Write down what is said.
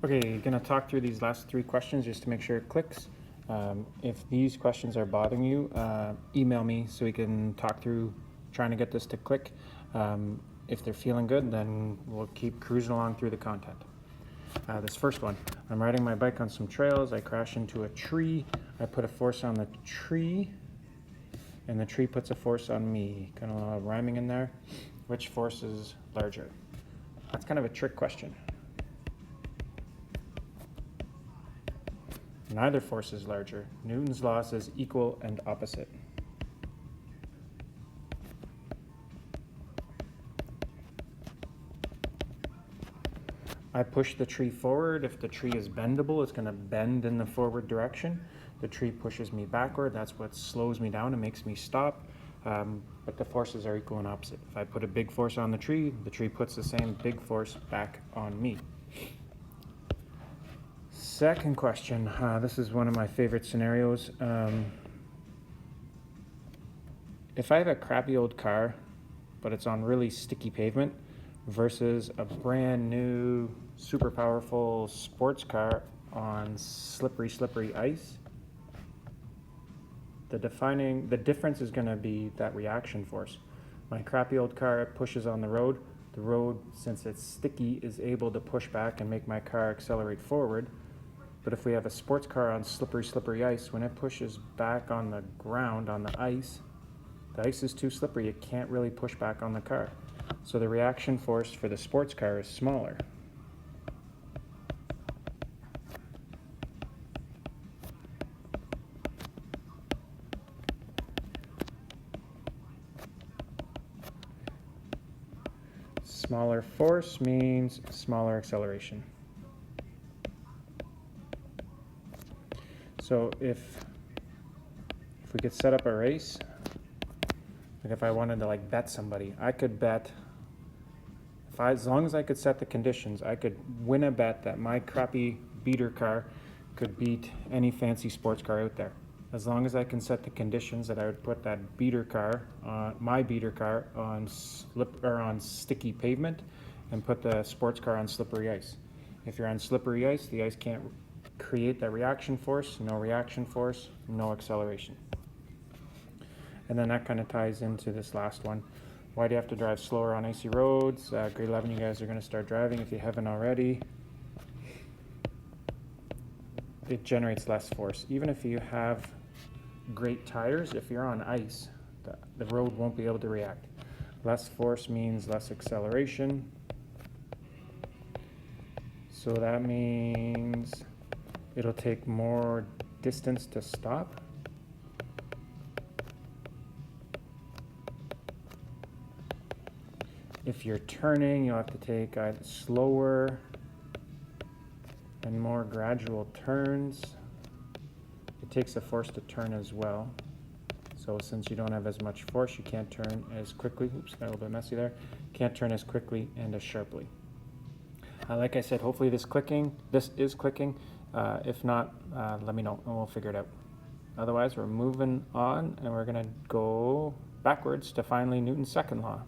Okay, gonna talk through these last three questions just to make sure it clicks. If these questions are bothering you, email me so we can talk through trying to get this to click. If they're feeling good, then we'll keep cruising along through the content. This first one, I'm riding my bike on some trails. I crash into a tree. I put a force on the tree, and the tree puts a force on me. Kind of a lot of rhyming in there. Which force is larger? That's kind of a trick question. Neither force is larger. Newton's law says equal and opposite. I push the tree forward. If the tree is bendable, it's going to bend in the forward direction. The tree pushes me backward. That's what slows me down and makes me stop. But the forces are equal and opposite. If I put a big force on the tree puts the same big force back on me. Second question, this is one of my favorite scenarios. If I have a crappy old car, but it's on really sticky pavement, versus a brand new, super powerful sports car on slippery ice, the difference is going to be that reaction force. My crappy old car pushes on the road, since it's sticky, is able to push back and make my car accelerate forward. But if we have a sports car on slippery ice, when it pushes back on the ground, on the ice is too slippery. It can't really push back on the car. So the reaction force for the sports car is smaller. Smaller force means smaller acceleration. So if we could set up a race, like if I wanted to bet somebody, I could bet, as long as I could set the conditions, I could win a bet that my crappy beater car could beat any fancy sports car out there. As long as I can set the conditions that I would put that beater car, my beater car, on sticky pavement, and put the sports car on slippery ice. If you're on slippery ice, the ice can't create that reaction force, no acceleration. And then that kind of ties into this last one. Why do you have to drive slower on icy roads? Grade 11, you guys are going to start driving if you haven't already. It generates less force. Even if you have great tires, if you're on ice, the road won't be able to react. Less force means less acceleration. So that means it'll take more distance to stop. If you're turning, you'll have to take either slower and more gradual turns. It takes a force to turn as well. So since you don't have as much force, you can't turn as quickly. Oops, got a little bit messy there. Can't turn as quickly and as sharply. Like I said, hopefully this is clicking. If not, let me know and we'll figure it out. Otherwise, we're moving on and we're going to go backwards to finally Newton's second law.